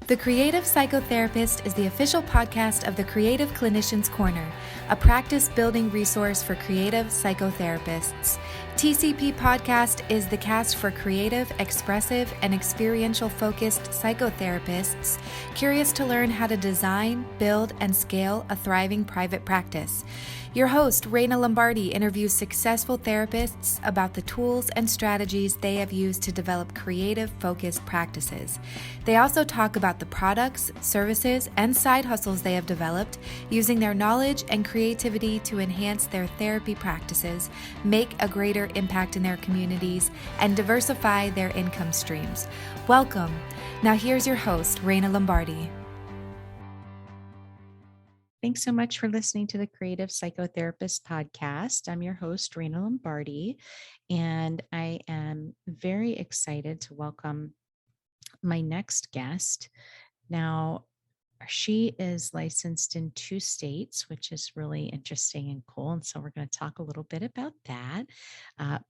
The Creative Psychotherapist is the official podcast of the Creative Clinicians Corner, a practice-building resource for creative psychotherapists. TCP Podcast is the cast for creative, expressive, and experiential-focused psychotherapists curious to learn how to design, build, and scale a thriving private practice. Your host, Raina Lombardi, interviews successful therapists about the tools and strategies they have used to develop creative, focused practices. They also talk about the products, services, and side hustles they have developed using their knowledge and creativity to enhance their therapy practices, make a greater impact in their communities, and diversify their income streams. Welcome. Now here's your host, Raina Lombardi. Thanks so much for listening to the Creative Psychotherapist podcast. I'm your host, Raina Lombardi, and I am very excited to welcome my next guest. Now, she is licensed in 2 states, which is really interesting and cool. And so we're going to talk a little bit about that.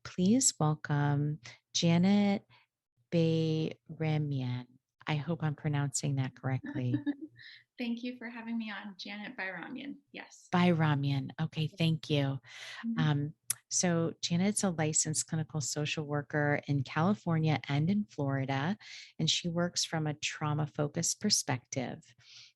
Please welcome Janet Bayramyan. I hope I'm pronouncing that correctly. Thank you for having me on, Janet Bayramyan. Yes. Bayramyan. Okay, thank you. Mhm. So Janet's a licensed clinical social worker in California and in Florida, and she works from a trauma-focused perspective.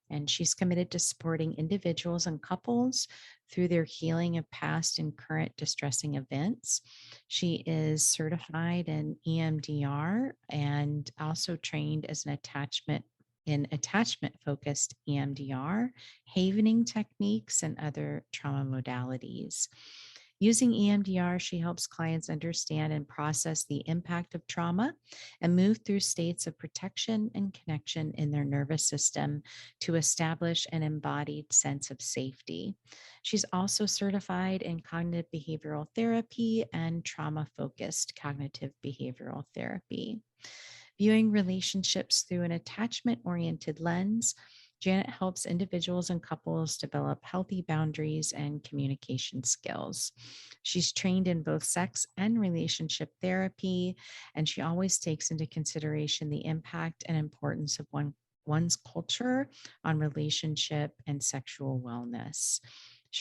And she's committed to supporting individuals and couples through their healing of past and current distressing events. She is certified in EMDR and also trained as an attachment focused EMDR, havening techniques, and other trauma modalities. Using EMDR, she helps clients understand and process the impact of trauma and move through states of protection and connection in their nervous system to establish an embodied sense of safety. She's also certified in cognitive behavioral therapy and trauma focused cognitive behavioral therapy. Viewing relationships through an attachment oriented lens, Janet helps individuals and couples develop healthy boundaries and communication skills. She's trained in both sex and relationship therapy, and she always takes into consideration the impact and importance of one's culture on relationship and sexual wellness.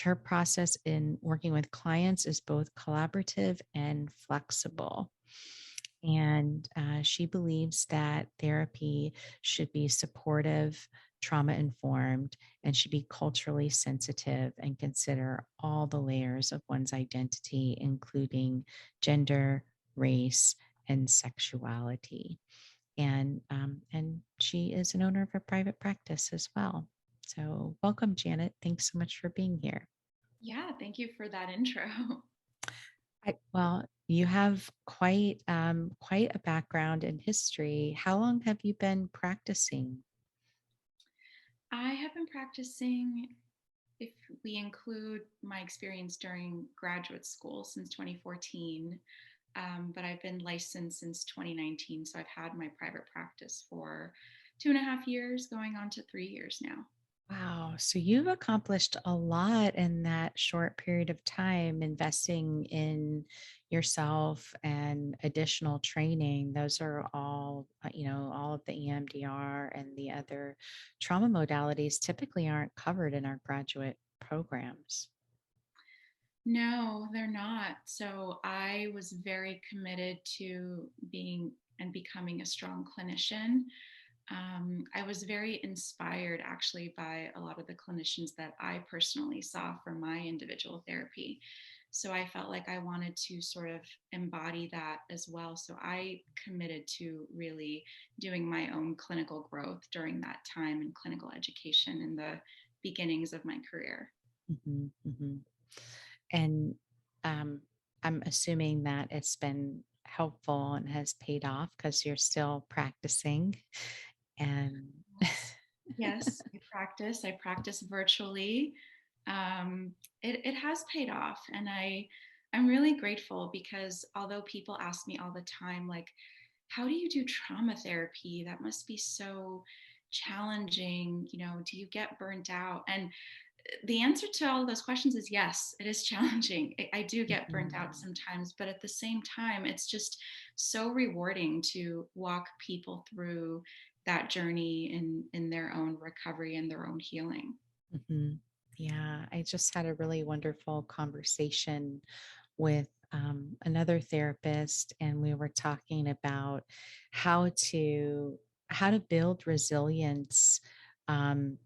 Her process in working with clients is both collaborative and flexible. And she believes that therapy should be supportive, trauma informed, and should be culturally sensitive and consider all the layers of one's identity, including gender, race, and sexuality. And she is an owner of a private practice as well. So welcome, Janet. Thanks so much for being here. Yeah, thank you for that intro. Well, you have quite a background in history. How long have you been practicing? I have been practicing, if we include my experience during graduate school, since 2014. But I've been licensed since 2019. So I've had my private practice for 2.5 years, going on to 3 years now. Wow. So you've accomplished a lot in that short period of time, investing in yourself and additional training. Those are all, all of the EMDR and the other trauma modalities typically aren't covered in our graduate programs. No, they're not. So I was very committed to being and becoming a strong clinician. I was very inspired actually by a lot of the clinicians that I personally saw from my individual therapy. So I felt like I wanted to sort of embody that as well. So I committed to really doing my own clinical growth during that time in clinical education in the beginnings of my career. Mhm, mhm. And um, I'm assuming that it's been helpful and has paid off because you're still practicing. And Yes, I practice virtually. It has paid off, and I'm really grateful because although people ask me all the time, like, how do you do trauma therapy? That must be so challenging. Do you get burnt out? And the answer to all of those questions is yes, it is challenging. I do get burnt out Mhm. sometimes, but at the same time, it's just so rewarding to walk people through that journey in their own recovery and their own healing. Mhm. Yeah, I just had a really wonderful conversation with another therapist, and we were talking about how to how to build resilience,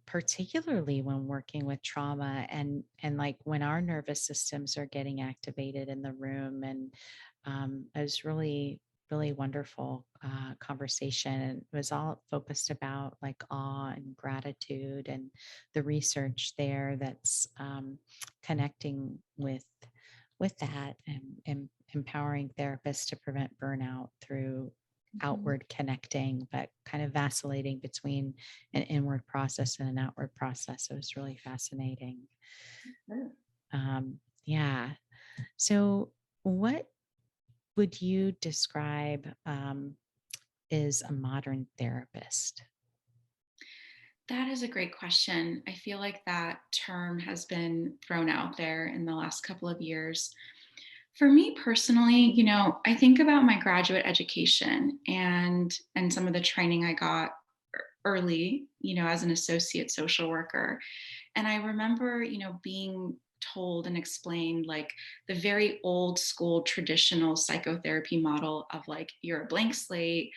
particularly when working with trauma, and like when our nervous systems are getting activated in the room. And it was really wonderful conversation. And it was all focused about like awe and gratitude and the research there that's connecting with that, and empowering therapists to prevent burnout through Mhm. outward connecting, but kind of vacillating between an inward process and an outward process. It was really fascinating. Sure. Yeah. So, what would you describe as a modern therapist? That is a great question. I feel like that term has been thrown out there in the last couple of years. For me personally, I think about my graduate education and some of the training I got early, as an associate social worker. And I remember, being told and explained like the very old school traditional psychotherapy model of like you're a blank slate.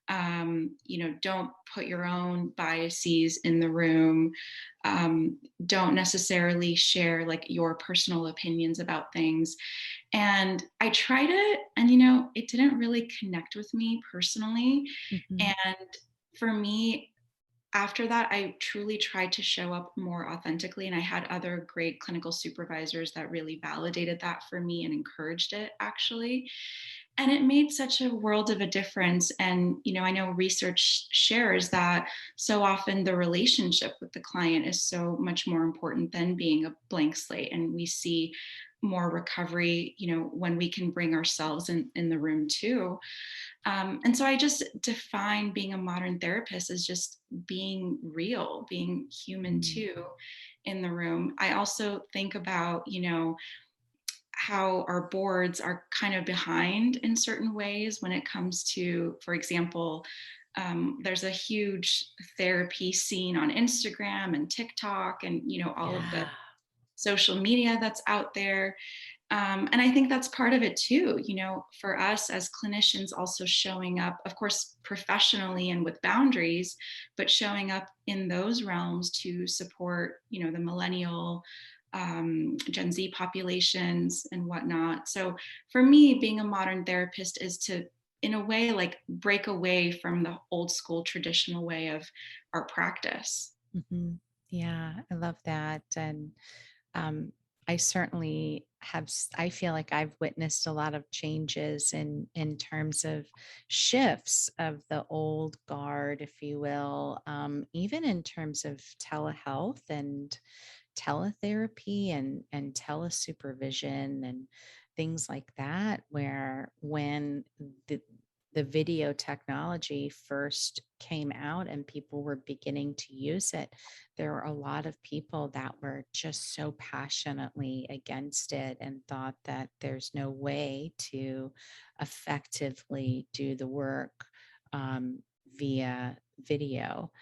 Don't put your own biases in the room. Don't necessarily share like your personal opinions about things. And I tried it, and it didn't really connect with me personally. Mhm. And for me, after that, I truly tried to show up more authentically. And I had other great clinical supervisors that really validated that for me and encouraged it, actually. And it made such a world of a difference. And, I know research shares that so often the relationship with the client is so much more important than being a blank slate. And we see more recovery, when we can bring ourselves in the room too. And so I just define being a modern therapist as just being real, being human Mm. too in the room. I also think about, how our boards are kind of behind in certain ways when it comes to, for example, there's a huge therapy scene on Instagram and TikTok and, all of the Yeah. social media that's out there. And I think that's part of it too, for us as clinicians, also showing up, of course, professionally and with boundaries, but showing up in those realms to support, the millennial, Gen Z populations and whatnot. So for me, being a modern therapist is to, in a way, like break away from the old school traditional way of our practice. Mhm. Yeah, I love that. And um, I certainly I feel like I've witnessed a lot of changes in terms of shifts of the old guard, if you will, even in terms of telehealth and teletherapy and telesupervision and things like that, where when the video technology first came out and people were beginning to use it, there were a lot of people that were just so passionately against it and thought that there's no way to effectively do the work via video.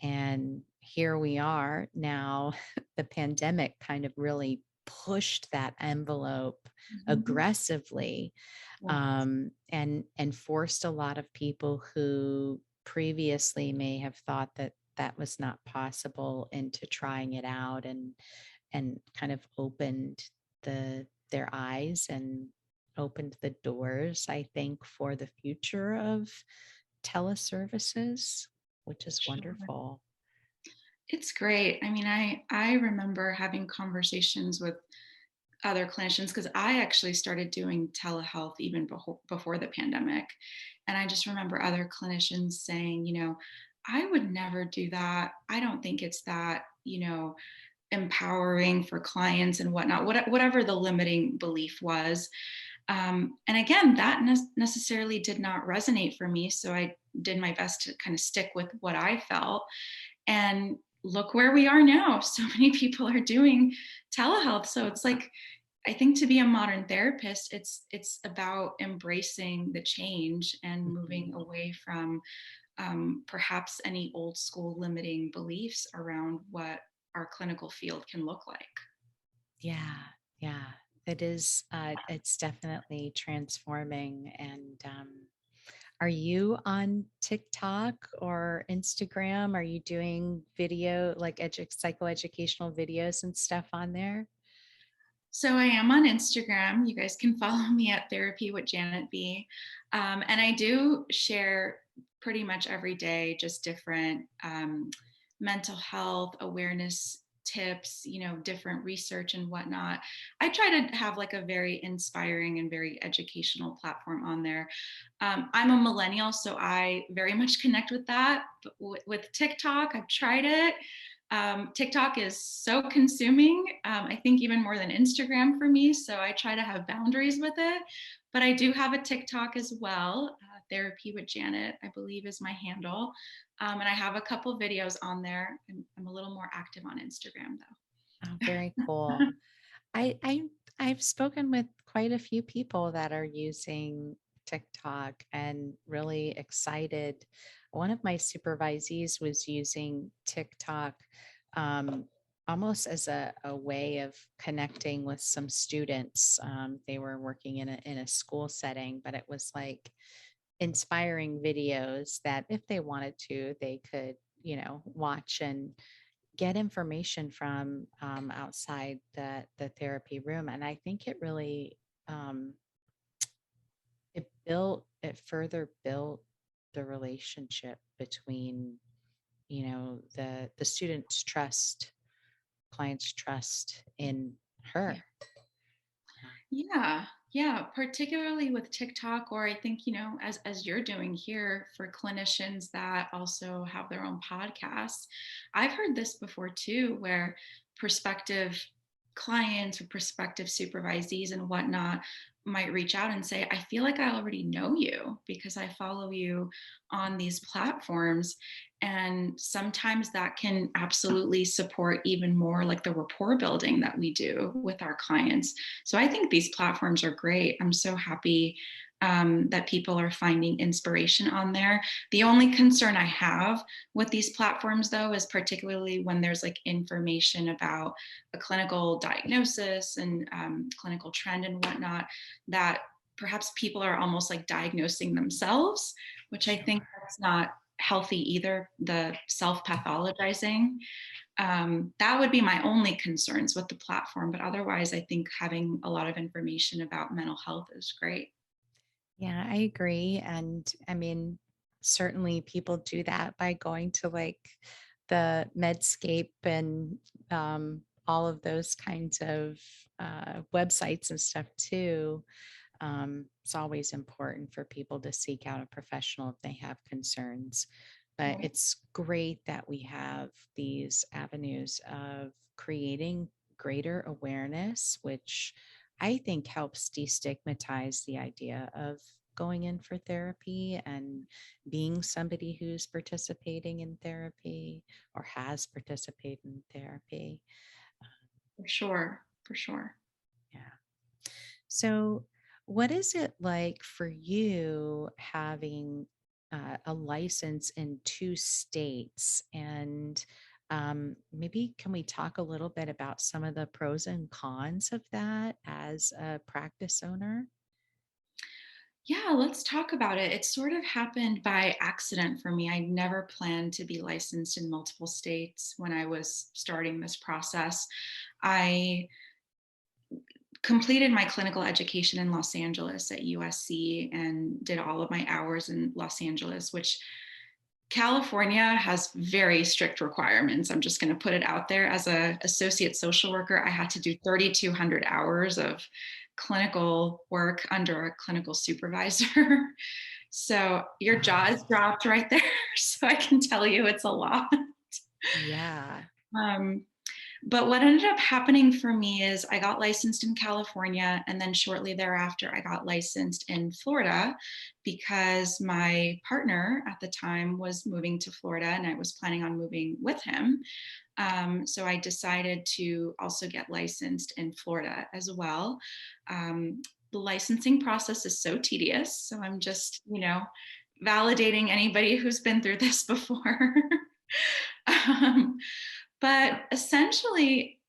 And here we are now. The pandemic kind of really pushed that envelope Mhm. aggressively, and forced a lot of people who previously may have thought that that was not possible into trying it out, and kind of opened their eyes and opened the doors, I think, for the future of teleservices, which is Sure. wonderful. It's great. I mean, I remember having conversations with other clinicians because I actually started doing telehealth even before the pandemic. And I just remember other clinicians saying, I would never do that. I don't think it's that, empowering for clients and whatnot, whatever the limiting belief was. And again, that necessarily did not resonate for me. So I did my best to kind of stick with what I felt. And look where we are now. So many people are doing telehealth. So it's like, I think to be a modern therapist, it's about embracing the change and moving away from perhaps any old school limiting beliefs around what our clinical field can look like. Yeah, yeah, it is. It's definitely transforming. And are you on TikTok or Instagram? Are you doing video, like psychoeducational videos and stuff on there? So I am on Instagram. You guys can follow me at Therapy with Janet B. And I do share pretty much every day just different mental health awareness tips, different research and whatnot. I try to have like a very inspiring and very educational platform on there. I'm a millennial, so I very much connect with that. But with TikTok, I've tried it. TikTok is so consuming, I think even more than Instagram for me. So I try to have boundaries with it. But I do have a TikTok as well. Therapy with Janet, I believe, is my handle. And I have a couple videos on there. I'm a little more active on Instagram, though. Oh, very cool. I I've spoken with quite a few people that are using TikTok and really excited. One of my supervisees was using TikTok um, almost as a way of connecting with some students. They were working in a school setting, but it was like inspiring videos that if they wanted to, they could, watch and get information from outside the therapy room. And I think it really um, it further built the relationship between the student's trust, client's trust in her. Yeah, particularly with TikTok, or I think, as you're doing here for clinicians that also have their own podcasts. I've heard this before too, where prospective clients or prospective supervisees and whatnot might reach out and say, I feel like I already know you because I follow you on these platforms. And sometimes that can absolutely support even more like the rapport building that we do with our clients. So I think these platforms are great. I'm so happy that people are finding inspiration on there. The only concern I have with these platforms, though, is particularly when there's like information about a clinical diagnosis and clinical trend and whatnot, that perhaps people are almost like diagnosing themselves, which I think that's not healthy either, the self-pathologizing. That would be my only concerns with the platform. But otherwise, I think having a lot of information about mental health is great. Yeah, I agree. And I mean, certainly people do that by going to like the Medscape and all of those kinds of websites and stuff too. It's always important for people to seek out a professional if they have concerns. But Right. it's great that we have these avenues of creating greater awareness, which I think helps destigmatize the idea of going in for therapy and being somebody who's participating in therapy or has participated in therapy. For sure. For sure. Yeah. So, what is it like for you having a license in two states? And maybe can we talk a little bit about some of the pros and cons of that as a practice owner? Yeah, let's talk about it. It sort of happened by accident for me. I never planned to be licensed in multiple states when I was starting this process. I completed my clinical education in Los Angeles at USC and did all of my hours in Los Angeles, which California has very strict requirements. I'm just going to put it out there. As an associate social worker, I had to do 3,200 hours of clinical work under a clinical supervisor. So your jaw is dropped right there. So I can tell you it's a lot. Yeah. Um, But what ended up happening for me is I got licensed in California, and then shortly thereafter, I got licensed in Florida because my partner at the time was moving to Florida and I was planning on moving with him. So I decided to also get licensed in Florida as well. The licensing process is so tedious. So I'm just, validating anybody who's been through this before. um, but essentially,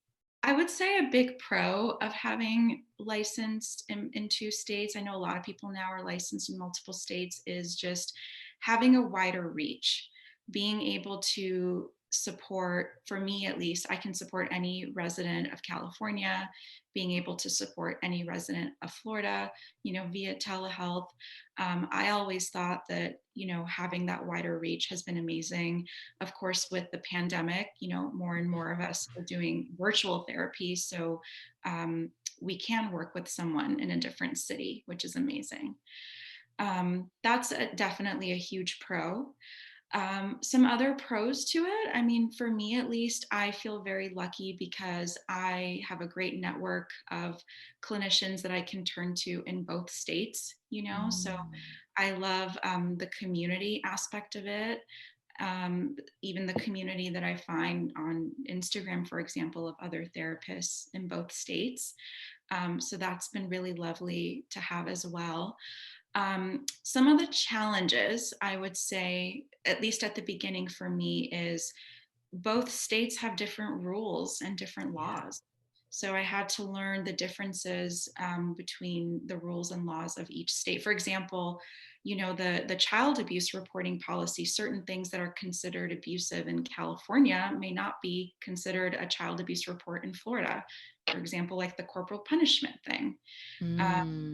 I would say a big pro of having licensed in 2 states, I know a lot of people now are licensed in multiple states, is just having a wider reach, being able to support, for me at least, I can support any resident of California, being able to support any resident of Florida, via telehealth. I always thought that, having that wider reach has been amazing. Of course, with the pandemic, more and more of us are doing virtual therapy. So we can work with someone in a different city, which is amazing. That's definitely a huge pro. Some other pros to it, I mean, for me at least, I feel very lucky because I have a great network of clinicians that I can turn to in both states, so I love the community aspect of it. Even the community that I find on Instagram, for example, of other therapists in both states. So that's been really lovely to have as well. Some of the challenges I would say, at least at the beginning for me, is both states have different rules and different laws. So I had to learn the differences between the rules and laws of each state. For example, the child abuse reporting policy, certain things that are considered abusive in California may not be considered a child abuse report in Florida. For example, like the corporal punishment thing. Mm.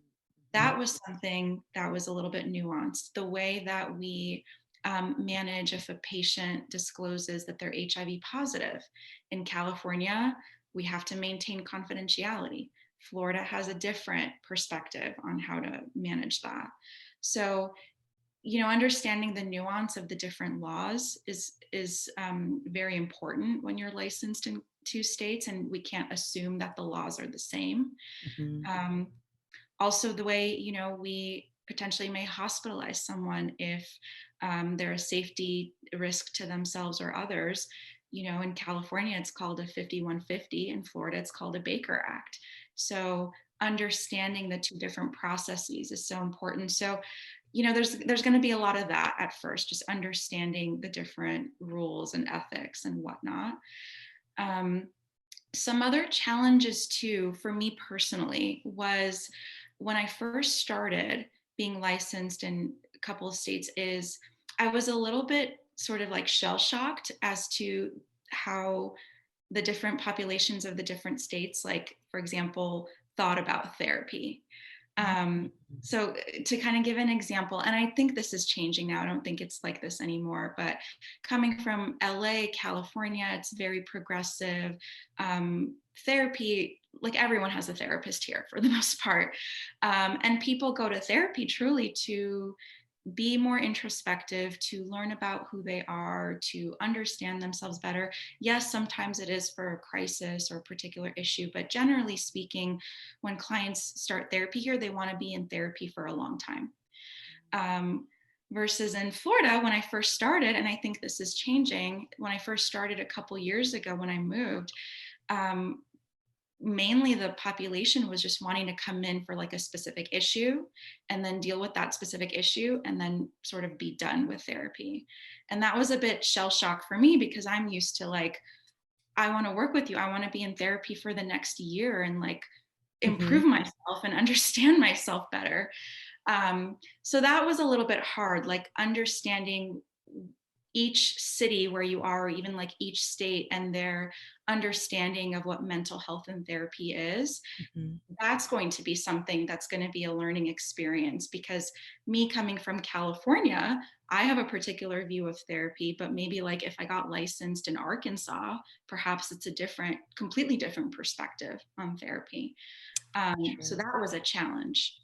That was something that was a little bit nuanced. The way that we manage if a patient discloses that they're HIV positive. In California, we have to maintain confidentiality. Florida has a different perspective on how to manage that. So, understanding the nuance of the different laws is very important when you're licensed in 2 states, and we can't assume that the laws are the same. Mhm. Also, the way we potentially may hospitalize someone if they're a safety risk to themselves or others. In California it's called a 5150, in Florida it's called a Baker Act. So understanding the two different processes is so important. So there's going to be a lot of that at first, just understanding the different rules and ethics and whatnot. Some other challenges too, for me personally, was when I first started being licensed in a couple of states, is I was a little bit sort of like shell shocked as to how the different populations of the different states, like, for example, thought about therapy. So to kind of give an example, and I think this is changing now, I don't think it's like this anymore, but coming from LA, California, it's very progressive. Therapy, like everyone has a therapist here for the most part. And people go to therapy truly to be more introspective, to learn about who they are, to understand themselves better. Yes, sometimes it is for a crisis or a particular issue, but generally speaking, when clients start therapy here, they want to be in therapy for a long time. Versus in Florida, when I first started, and I think this is changing, when I first started a couple years ago when I moved, mainly the population was just wanting to come in for like a specific issue and then deal with that specific issue and then sort of be done with therapy. And that was a bit shell shock for me because I'm used to like, I want to work with you. I want to be in therapy for the next year and like improve myself and understand myself better. So that was a little bit hard, like understanding each city where you are, or even like each state and their understanding of what mental health and therapy is. That's going to be something that's going to be a learning experience, because me coming from California, I have a particular view of therapy, but maybe like if I got licensed in Arkansas, perhaps it's a completely different perspective on therapy. So that was a challenge.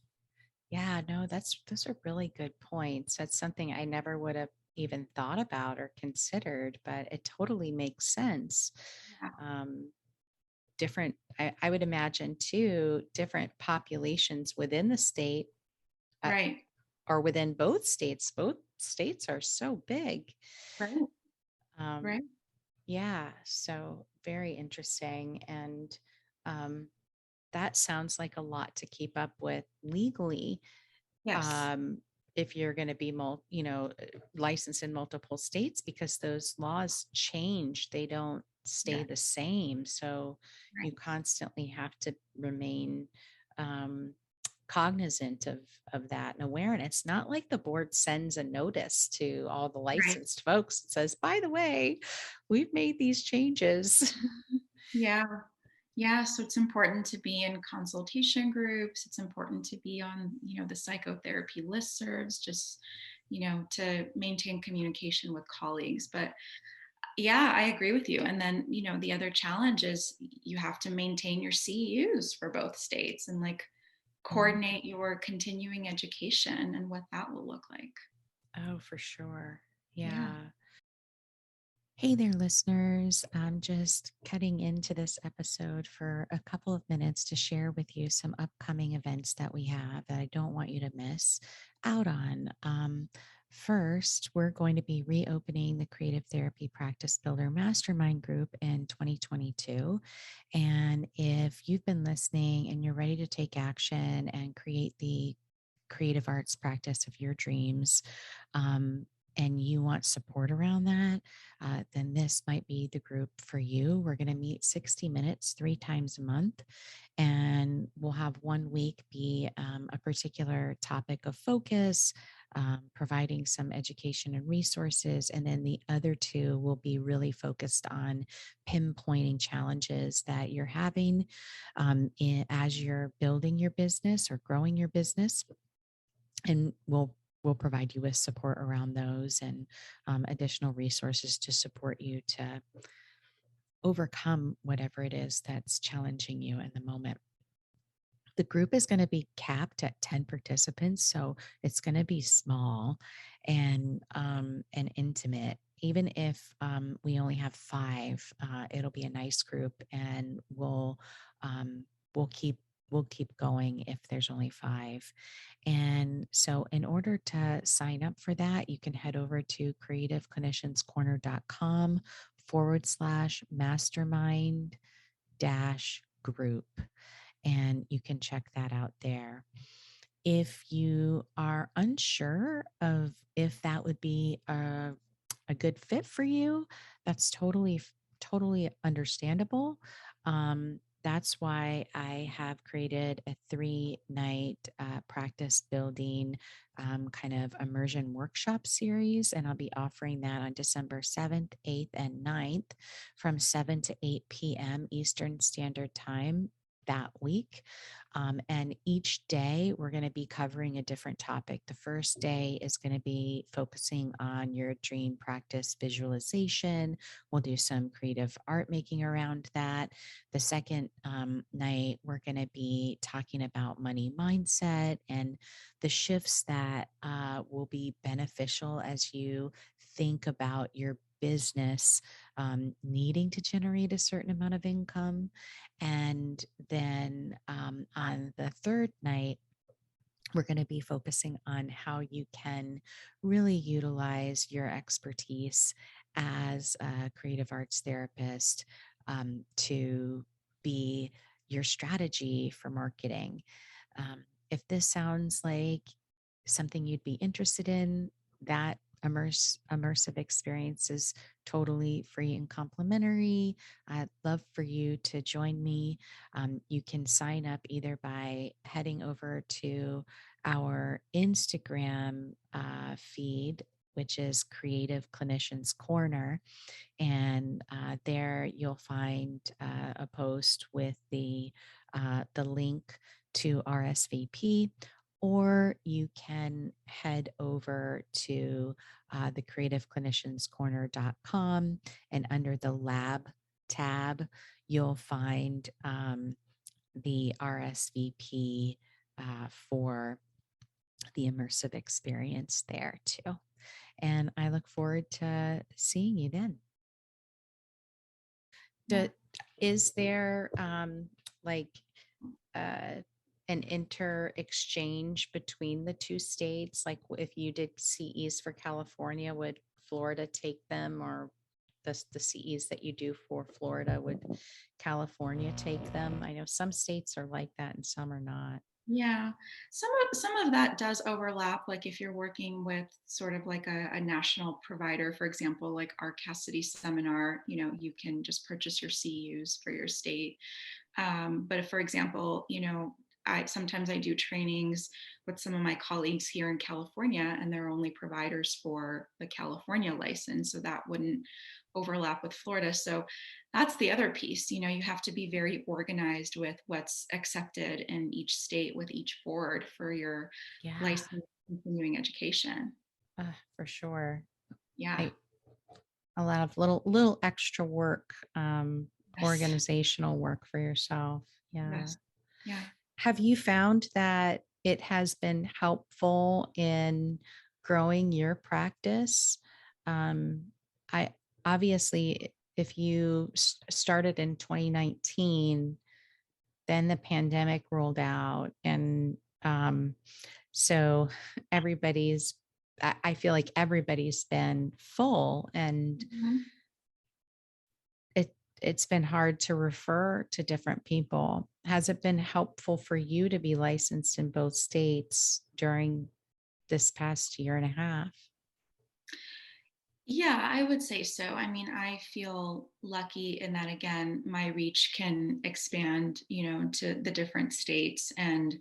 Yeah, no, those are really good points. That's something I never would have even thought about or considered, but it totally makes sense. Yeah. different, I would imagine too, different populations within the state, Right. or within both states. Both states are so big. Right. Um, Right. yeah, so very interesting. And um, that sounds like a lot to keep up with legally. Yes. If you're going to be licensed in multiple states, because those laws change, they don't stay Yeah. the same. So you Right. constantly have to remain um, cognizant of that and aware. And it's not like the board sends a notice to all the Right. licensed folks that says, by the way, we've made these changes. Yeah. Yeah. So it's important to be in consultation groups. It's important to be on, the psychotherapy listservs, just, to maintain communication with colleagues. But yeah, I agree with you. And then, the other challenge is you have to maintain your CEUs for both states and like Mhm. coordinate your continuing education and what that will look like. Oh, for sure. Yeah. Yeah. Hey there, listeners. I'm just cutting into this episode for a couple of minutes to share with you some upcoming events that we have that I don't want you to miss out on. First, we're going to be reopening the Creative Therapy Practice Builder Mastermind Group in 2022. And if you've been listening and you're ready to take action and create the creative arts practice of your dreams, um, and you want support around that, then this might be the group for you. We're going to meet 60 minutes 3 times a month, and we'll have 1 week be a particular topic of focus, providing some education and resources. And then the other 2 will be really focused on pinpointing challenges that you're having as you're building your business or growing your business, and we'll provide you with support around those, and additional resources to support you to overcome whatever it is that's challenging you in the moment. The group is going to be capped at 10 participants, so it's going to be small and intimate. Even if we only have 5, it'll be a nice group, and um, we'll keep we'll keep going if there's only 5. And so, in order to sign up for that, you can head over to creativeclinicianscorner.com/mastermind dash group, and you can check that out there. If you are unsure of if that would be a good fit for you, that's totally understandable. That's why I have created a 3-night practice building kind of immersion workshop series, and I'll be offering that on December 7th, 8th, and 9th from 7 to 8 p.m. Eastern Standard Time that week. And each day we're going to be covering a different topic. The first day is going to be focusing on your dream practice visualization. We'll do some creative art making around that. The second night, we're going to be talking about money mindset and the shifts that will be beneficial as you think about your business needing to generate a certain amount of income. And then on the third night, we're going to be focusing on how you can really utilize your expertise as a creative arts therapist to be your strategy for marketing. If this sounds like something you'd be interested in, that immersive experience is totally free and complimentary. I'd love for you to join me. You can sign up either by heading over to our Instagram feed, which is Creative Clinicians Corner. And there you'll find a post with the link to RSVP, or you can head over to the creativeclinicianscorner.com, and under the lab tab, you'll find the RSVP for the immersive experience there too. And I look forward to seeing you then. Yeah. Is there like uh, an inter-exchange between the two states? Like if you did CEs for California, would Florida take them, or the CEs that you do for Florida, would California take them? I know some states are like that and some are not. Yeah, some of that does overlap. Like if you're working with sort of like a national provider, for example, like our Cassidy seminar, you can just purchase your CUs for your state. But if, for example, I do trainings with some of my colleagues here in California, and they're only providers for the California license, so that wouldn't overlap with Florida. So that's the other piece. You have to be very organized with what's accepted in each state with each board for your Yeah, license continuing education. for sure. Yeah. I A lot of little extra work, Yes. organizational work for yourself. Yeah. Yes. Yeah. Have you found that it has been helpful in growing your practice? I obviously, if you started in 2019, then the pandemic rolled out, and so everybody's. I feel like everybody's been full, and Mhm. it it's been hard to refer to different people. Has it been helpful for you to be licensed in both states during this past year and a half? Yeah, I would say so. I mean, I feel lucky in that, again, my reach can expand, to the different states, and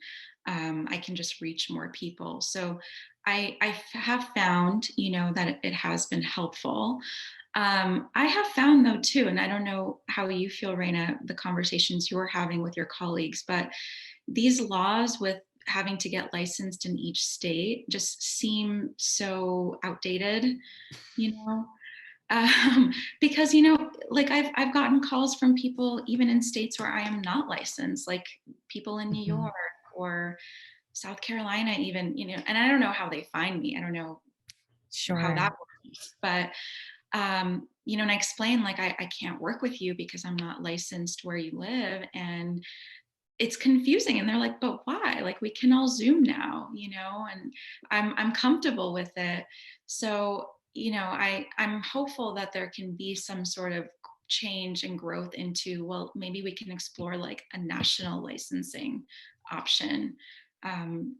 I can just reach more people. So have found, that it has been helpful. I have found, though, too, and I don't know how you feel, Raina, the conversations you're having with your colleagues, but these laws with having to get licensed in each state just seem so outdated, you know um, because like I've gotten calls from people even in states where I am not licensed, like people in New Mhm. York or South Carolina even, and I don't know how they find me. I don't know how Sure. that works, but and I explain, like, I can't work with you because I'm not licensed where you live, and it's confusing, and they're like, but why? Like, we can all Zoom now, and I'm comfortable with it. So, I'm hopeful that there can be some sort of change and growth into, well, maybe we can explore like a national licensing option,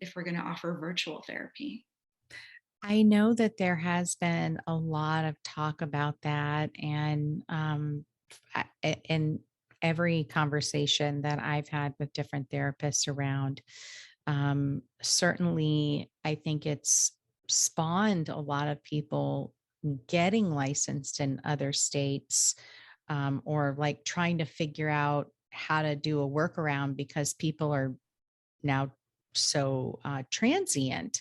if we're going to offer virtual therapy. I know that there has been a lot of talk about that, and in every conversation that I've had with different therapists around, certainly I think it's spawned a lot of people getting licensed in other states, or like trying to figure out how to do a workaround because people are now so transient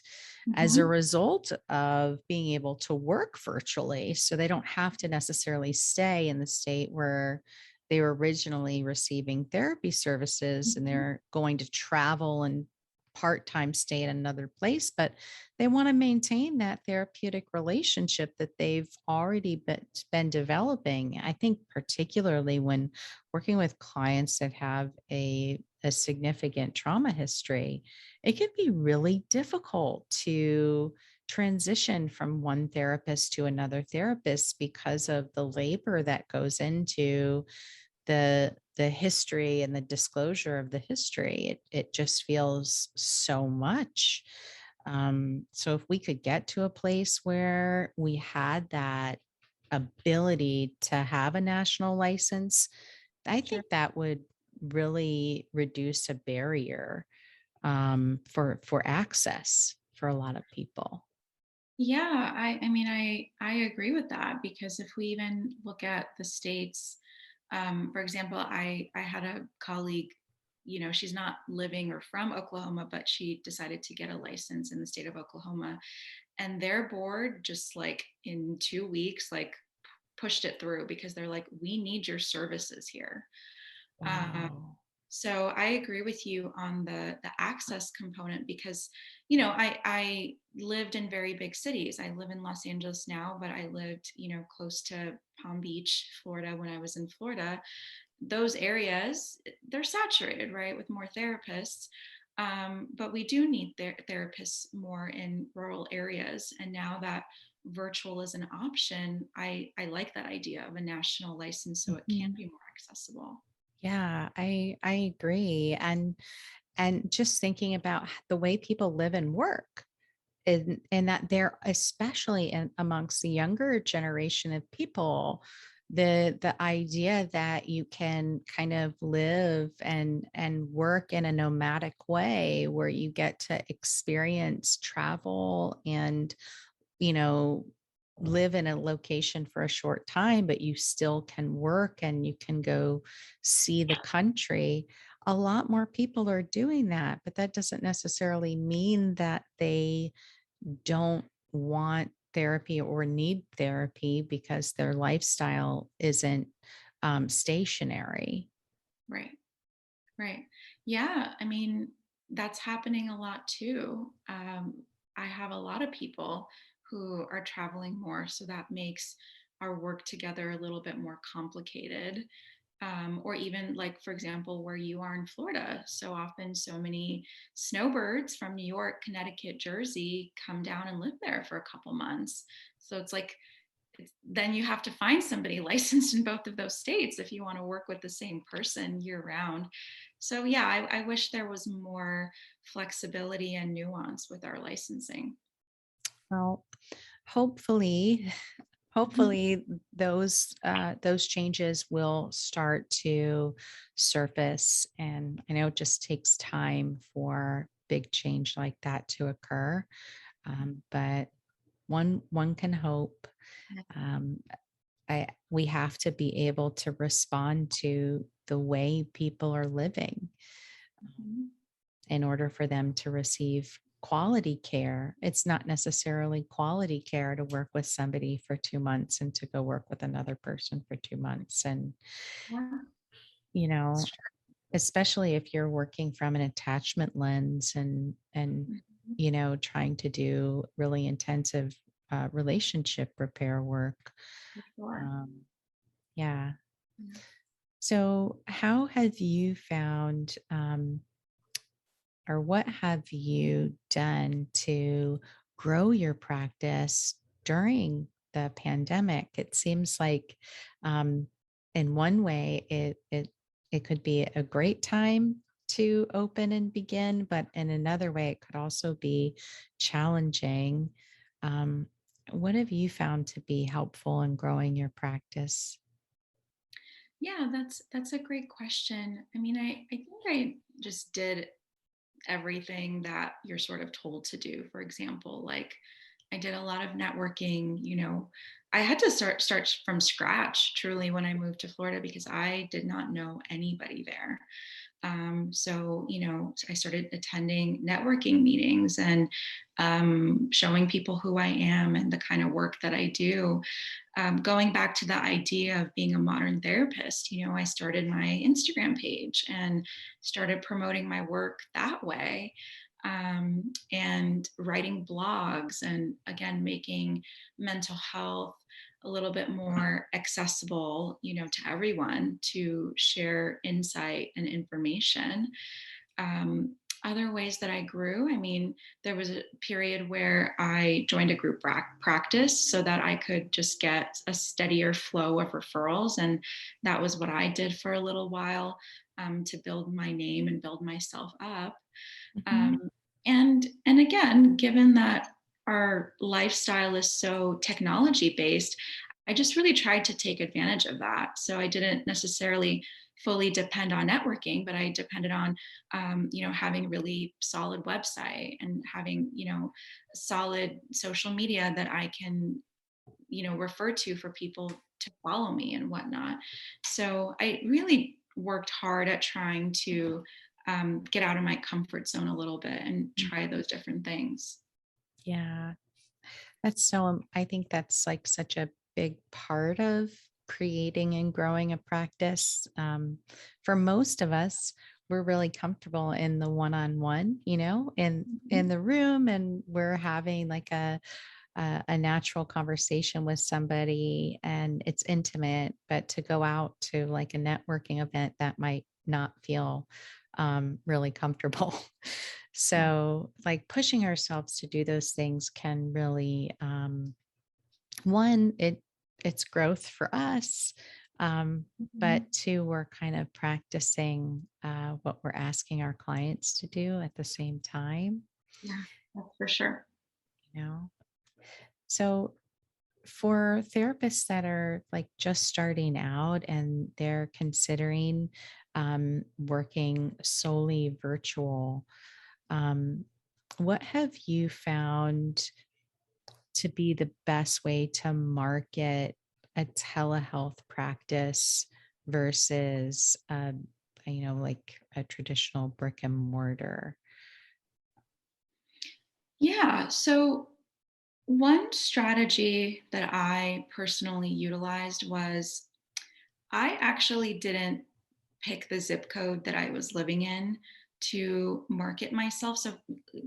as a Mhm. result of being able to work virtually. So they don't have to necessarily stay in the state where they were originally receiving therapy services, and Mhm. they're going to travel and part-time stay in another place, but they want to maintain that therapeutic relationship that they've already been developing. I think particularly when working with clients that have a significant trauma history, it can be really difficult to transition from one therapist to another therapist because of the labor that goes into the history and the disclosure of the history. It just feels so much. So if we could get to a place where we had that ability to have a national license, I Sure. think that would really reduce a barrier, for access for a lot of people. Yeah, I mean, I agree with that, because if we even look at the states, for example, I had a colleague, she's not living or from Oklahoma, but she decided to get a license in the state of Oklahoma, and their board just like in 2 weeks, like pushed it through because they're like, we need your services here. Um, Wow. so I agree with you on the access component, because I lived in very big cities. I live in Los Angeles now, but I lived close to Palm Beach, Florida, when I was in Florida. those areas, they're saturated, right, with more therapists. But we do need therapists more in rural areas. And now that virtual is an option, I like that idea of a national license so it can Mhm. be more accessible. Yeah, I agree. And just thinking about the way people live and work, and that they're especially amongst the younger generation of people, the idea that you can kind of live and work in a nomadic way where you get to experience travel and, you know, live in a location for a short time, but you still can work and you can go see the country. A lot more people are doing that, but that doesn't necessarily mean that they don't want therapy or need therapy because their lifestyle isn't stationary. Right. Right. Yeah. I mean, that's happening a lot too. I have a lot of people who are traveling more, so that makes our work together a little bit more complicated. Or even, like, for example, where you are in Florida, so often so many snowbirds from New York, Connecticut, Jersey come down and live there for a couple months. So it's like, then you have to find somebody licensed in both of those states if you want to work with the same person year round. So yeah, I wish there was more flexibility and nuance with our licensing. Well, hopefully, hopefully those changes will start to surface. And I know it just takes time for big change like that to occur. But one can hope. Um, we have to be able to respond to the way people are living Mhm. in order for them to receive quality care. It's not necessarily quality care to work with somebody for 2 months and to go work with another person for 2 months. And, Yeah, you it's know, true. especially if you're working from an attachment lens and Mhm. trying to do really intensive relationship repair work. For sure. Um, yeah. Yeah. So, how have you found, or what have you done to grow your practice during the pandemic? It seems like, um, in one way, it could be a great time to open and begin, but in another way, it could also be challenging. Um, what have you found to be helpful in growing your practice? Yeah, that's a great question. I mean, I think I just did everything that you're sort of told to do. For example, like, I did a lot of networking. I had to start from scratch truly when I moved to Florida because I did not know anybody there. So, I started attending networking meetings and showing people who I am and the kind of work that I do. Going back to the idea of being a modern therapist, I started my Instagram page and started promoting my work that way, and writing blogs, and again, making mental health a little bit more accessible, to everyone to share insight and information. Um, Other ways that I grew, I mean, there was a period where I joined a group practice so that I could just get a steadier flow of referrals. And that was what I did for a little while, to build my name and build myself up. Mhm. And again, given that our lifestyle is so technology based, I just really tried to take advantage of that. So I didn't necessarily fully depend on networking, but I depended on, having a really solid website and having, solid social media that I can, refer to for people to follow me and whatnot. So I really worked hard at trying to, get out of my comfort zone a little bit and try those different things. Yeah. That's so, I think that's like such a big part of creating and growing a practice. For most of us, we're really comfortable in the one-on-one, in Mhm. the room, and we're having like a natural conversation with somebody and it's intimate, but to go out to like a networking event that might not feel really comfortable. Yeah. So like pushing ourselves to do those things can really, one, it's growth for us. Mhm. But two, we're kind of practicing what we're asking our clients to do at the same time, Yeah, that's for sure. you know? So for therapists that are like just starting out and they're considering working solely virtual, um, what have you found to be the best way to market a telehealth practice versus, like a traditional brick and mortar? Yeah. So one strategy that I personally utilized was I actually didn't pick the zip code that I was living in to market myself. So,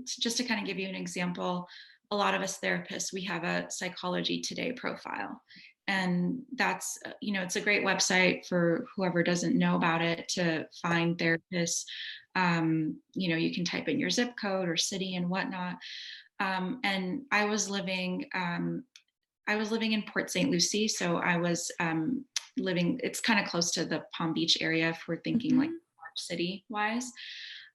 just to kind of give you an example, a lot of us therapists, we have a Psychology Today profile. And that's, it's a great website for whoever doesn't know about it to find therapists. You can type in your zip code or city and whatnot. And I was living in Port St. Lucie, so I was living. It's kind of close to the Palm Beach area if we're thinking like Mhm. city wise.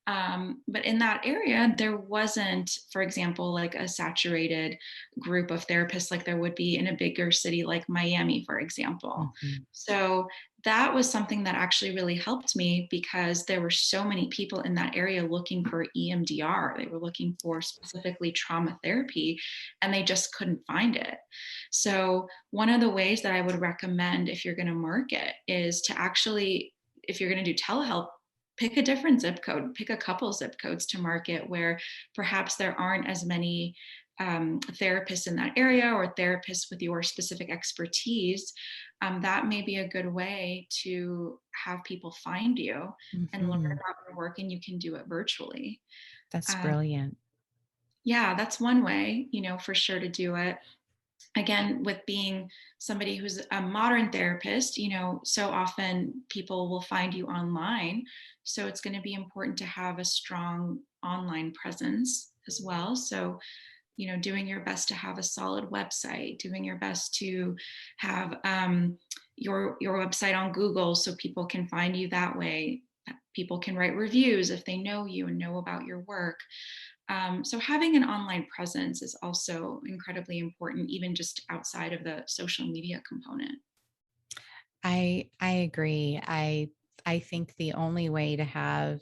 But in that area, there wasn't, for example, like a saturated group of therapists like there would be in a bigger city like Miami, for example. Mhm. So that was something that actually really helped me because there were so many people in that area looking for EMDR. They were looking for specifically trauma therapy and they just couldn't find it. So, one of the ways that I would recommend if you're going to market is to actually, if you're going to do telehealth, pick a different zip code, pick a couple zip codes to market where perhaps there aren't as many therapists in that area or therapists with your specific expertise. That may be a good way to have people find you and learn Mhm. about your work, and you can do it virtually. That's Um, brilliant. yeah, that's one way, for sure to do it. Again, with being somebody who's a modern therapist, so often people will find you online. So it's going to be important to have a strong online presence as well. So, doing your best to have a solid website, doing your best to have your website on Google so people can find you that way. People can write reviews if they know you and know about your work. So having an online presence is also incredibly important, even just outside of the social media component. I agree. I think the only way to have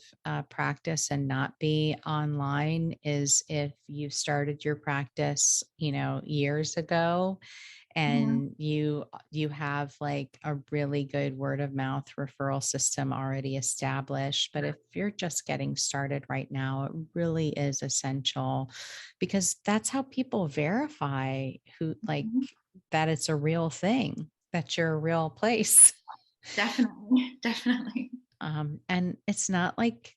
practice and not be online is if you started your practice, years ago, Mhm. and you have like a really good word of mouth referral system already established. But if you're just getting started right now, it really is essential because that's how people verify who like Mhm. that it's a real thing, that you're a real place. Definitely, definitely. And it's not like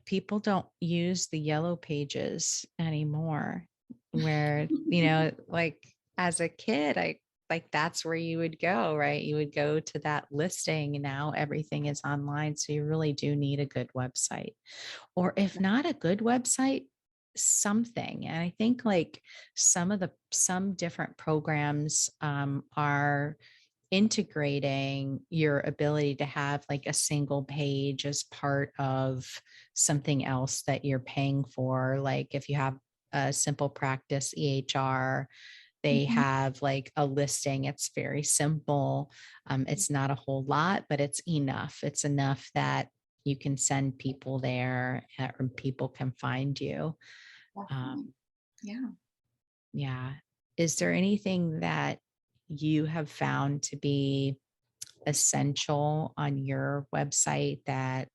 people don't use the yellow pages anymore, where, like as a kid, that's where you would go, right? You would go to that listing. And now everything is online. So you really do need a good website. Or if not a good website, something. And I think like some different programs are integrating your ability to have like a single page as part of something else that you're paying for. Like if you have a simple practice EHR, they Mhm. have like a listing. It's very simple. It's not a whole lot, but it's enough. It's enough that you can send people there or people can find you. Definitely. Um, Yeah. yeah. Is there anything that you have found to be essential on your website that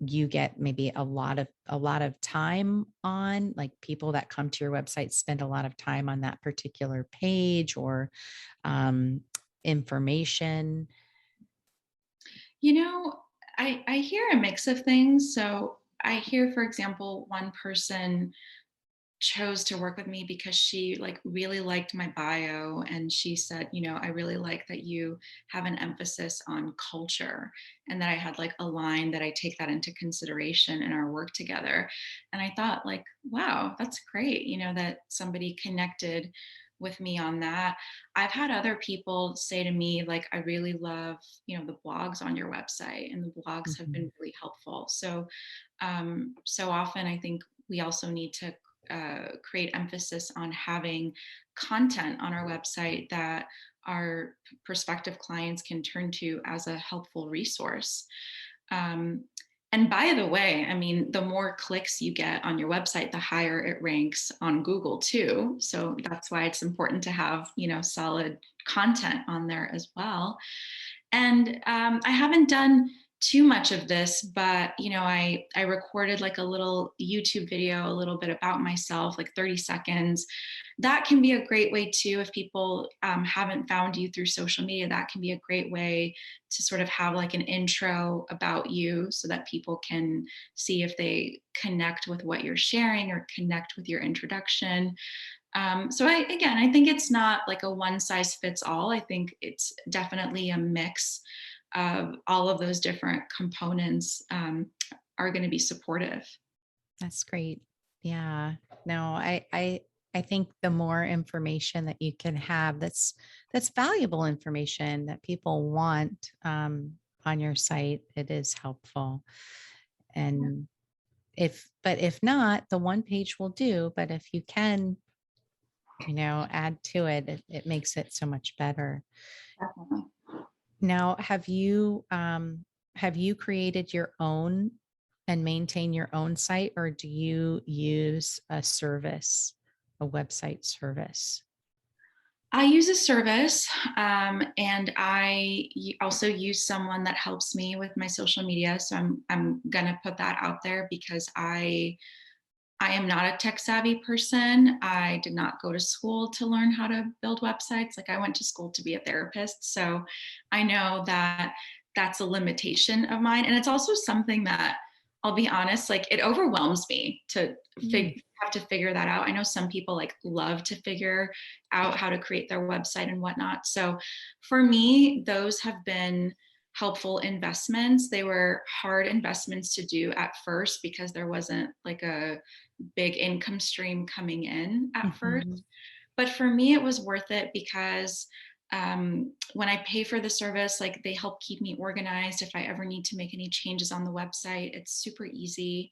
you get maybe a lot of time on, like people that come to your website spend a lot of time on that particular page or um, information? You know, I hear a mix of things. So I hear, for example, one person chose to work with me because she like really liked my bio, and she said, I really like that you have an emphasis on culture, and that I had like a line that I take that into consideration in our work together. And I thought like, wow, that's great, that somebody connected with me on that. I've had other people say to me like, I really love, the blogs on your website, and the blogs have Mhm. been really helpful. So often I think we also need to create emphasis on having content on our website that our prospective clients can turn to as a helpful resource. Um, and by the way, I mean, the more clicks you get on your website, the higher it ranks on Google too. So that's why it's important to have, solid content on there as well. And I haven't done too much of this, but I recorded like a little YouTube video, a little bit about myself, like 30 seconds. That can be a great way too. If people haven't found you through social media, that can be a great way to sort of have like an intro about you, so that people can see if they connect with what you're sharing or connect with your introduction. I think it's not like a one size fits all. I think it's definitely a mix of all of those different components are going to be supportive. That's great. Yeah. No, I think the more information that you can have that's valuable information that people want on your site, it is helpful. Yeah, And if not, the one page will do. But if you can, add to it, it makes it so much better. definitely. Now, have you created your own and maintain your own site, or do you use a service, a website service? I use a service, and also use someone that helps me with my social media. So I'm gonna put that out there because I am not a tech savvy person. I did not go to school to learn how to build websites. Like, I went to school to be a therapist. So I know that that's a limitation of mine. And it's also something that, I'll be honest, like it overwhelms me to Mm. have to figure that out. I know some people like love to figure out how to create their website and whatnot. So for me, those have been helpful investments. They were hard investments to do at first because there wasn't like a big income stream coming in at Mhm. first. But for me, it was worth it because when I pay for the service, like they help keep me organized. If I ever need to make any changes on the website, it's super easy.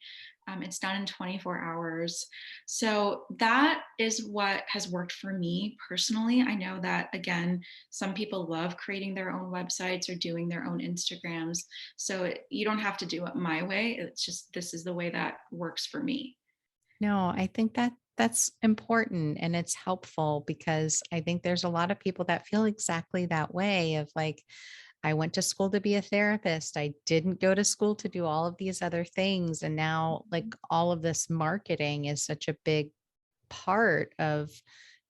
It's done in 24 hours. So that is what has worked for me personally. I know that, again, some people love creating their own websites or doing their own Instagrams. So you don't have to do it my way. It's just, this is the way that works for me. No, I think that's important and it's helpful because I think there's a lot of people that feel exactly that way of like, I went to school to be a therapist. I didn't go to school to do all of these other things. And now, like, all of this marketing is such a big part of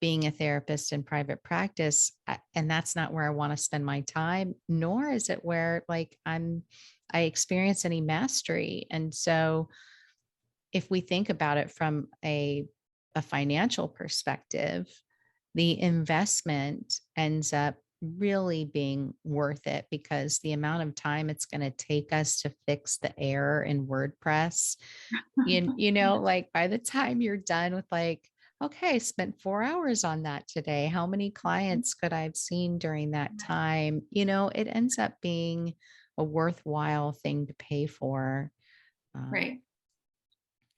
being a therapist in private practice. And that's not where I want to spend my time, nor is it where, like, I experience any mastery. And so, if we think about it from a financial perspective, the investment ends up really being worth it because the amount of time it's going to take us to fix the error in WordPress, like by the time you're done with like, okay, I spent 4 hours on that today. How many clients could I have seen during that time? It ends up being a worthwhile thing to pay for. Um, Right.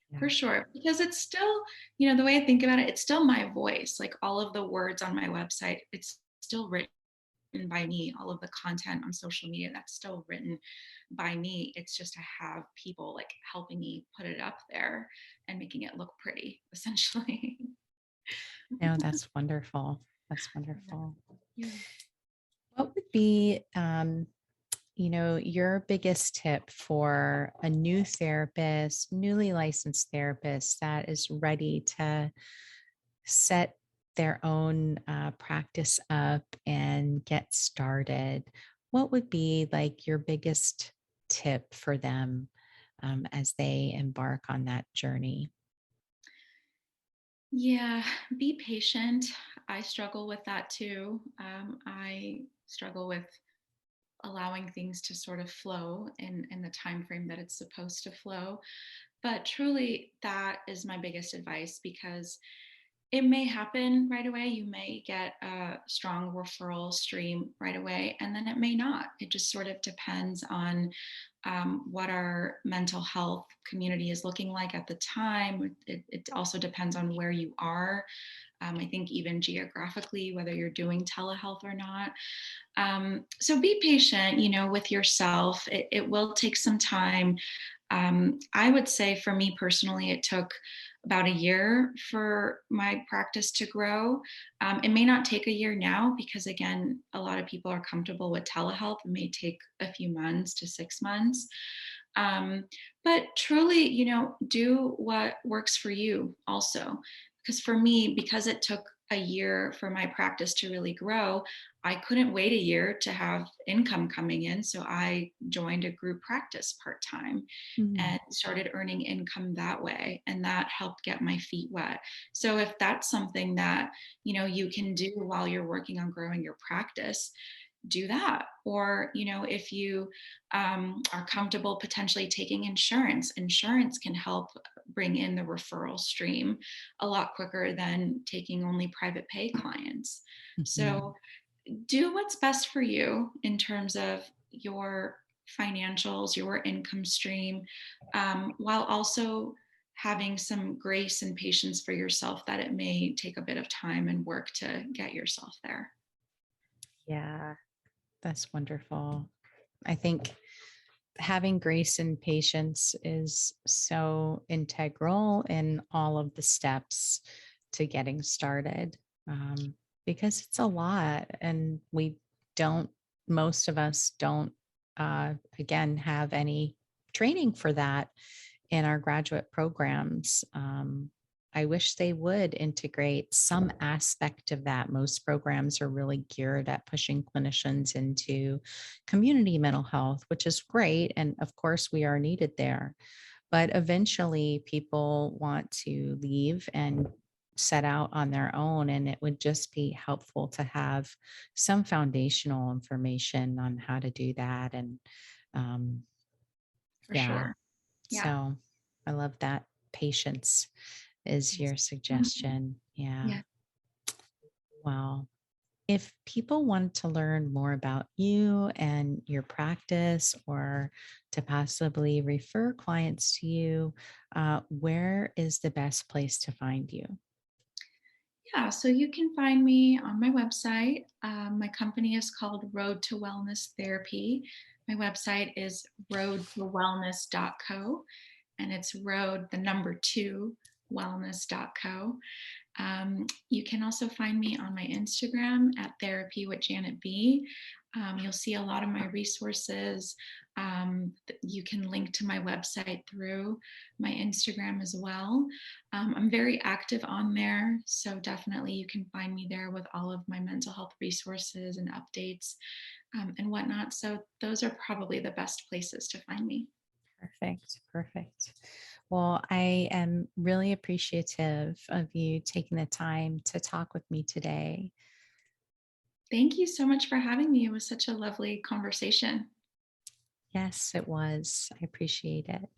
yeah. For sure. Because it's still, the way I think about it, it's still my voice. Like all of the words on my website, it's still written by me. All of the content on social media, that's still written by me. It's just to have people like helping me put it up there and making it look pretty, essentially. No, that's wonderful. That's wonderful. Yeah. What would be, your biggest tip for a new therapist, newly licensed therapist that is ready to set their own practice up and get started? What would be like your biggest tip for them as they embark on that journey? Yeah, be patient. I struggle with that too. I struggle with allowing things to sort of flow in the time frame that it's supposed to flow. But truly, that is my biggest advice, because it may happen right away. You may get a strong referral stream right away, and then it may not. It just sort of depends on what our mental health community is looking like at the time. It also depends on where you are. I think even geographically, whether you're doing telehealth or not. So be patient, with yourself. It will take some time. I would say for me personally, it took about a year for my practice to grow. It may not take a year now because, again, a lot of people are comfortable with telehealth. It may take a few months to 6 months. Um, but truly, do what works for you also. Because for me, because it took a year for my practice to really grow, I couldn't wait a year to have income coming in. So I joined a group practice part time Mm. and started earning income that way. And that helped get my feet wet. So if that's something that, you can do while you're working on growing your practice, do that. Or, if you are comfortable potentially taking insurance can help bring in the referral stream a lot quicker than taking only private pay clients. Mhm. So do what's best for you in terms of your financials, your income stream, while also having some grace and patience for yourself that it may take a bit of time and work to get yourself there. Yeah, that's wonderful. I think having grace and patience is so integral in all of the steps to getting started, um, because it's a lot and don't, most of us don't, again, have any training for that in our graduate programs. I wish they would integrate some aspect of that. Most programs are really geared at pushing clinicians into community mental health, which is great. And of course, we are needed there. But eventually, people want to leave and set out on their own. And it would just be helpful to have some foundational information on how to do that. And um, For yeah, sure. Yeah. so I love that. Patience is your Mhm. suggestion. Yeah. Yeah. Well, if people want to learn more about you and your practice or to possibly refer clients to you, where is the best place to find you? Yeah, so you can find me on my website. My company is called Road to Wellness Therapy. My website is roadtowellness.co, and it's road, the number two, wellness.co. You can also find me on my Instagram at Therapy with Janet B. You'll see a lot of my resources. You can link to my website through my Instagram as well. I'm very active on there, so definitely you can find me there with all of my mental health resources and updates and whatnot. So those are probably the best places to find me. Perfect. Perfect. Well, I am really appreciative of you taking the time to talk with me today. Thank you so much for having me. It was such a lovely conversation. Yes, it was. I appreciate it.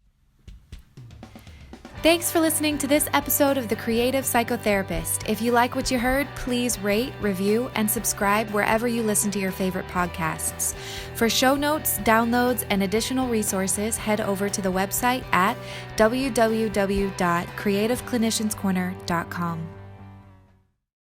Thanks for listening to this episode of The Creative Psychotherapist. If you like what you heard, please rate, review, and subscribe wherever you listen to your favorite podcasts. For show notes, downloads, and additional resources, head over to the website at www.creativeclinicianscorner.com.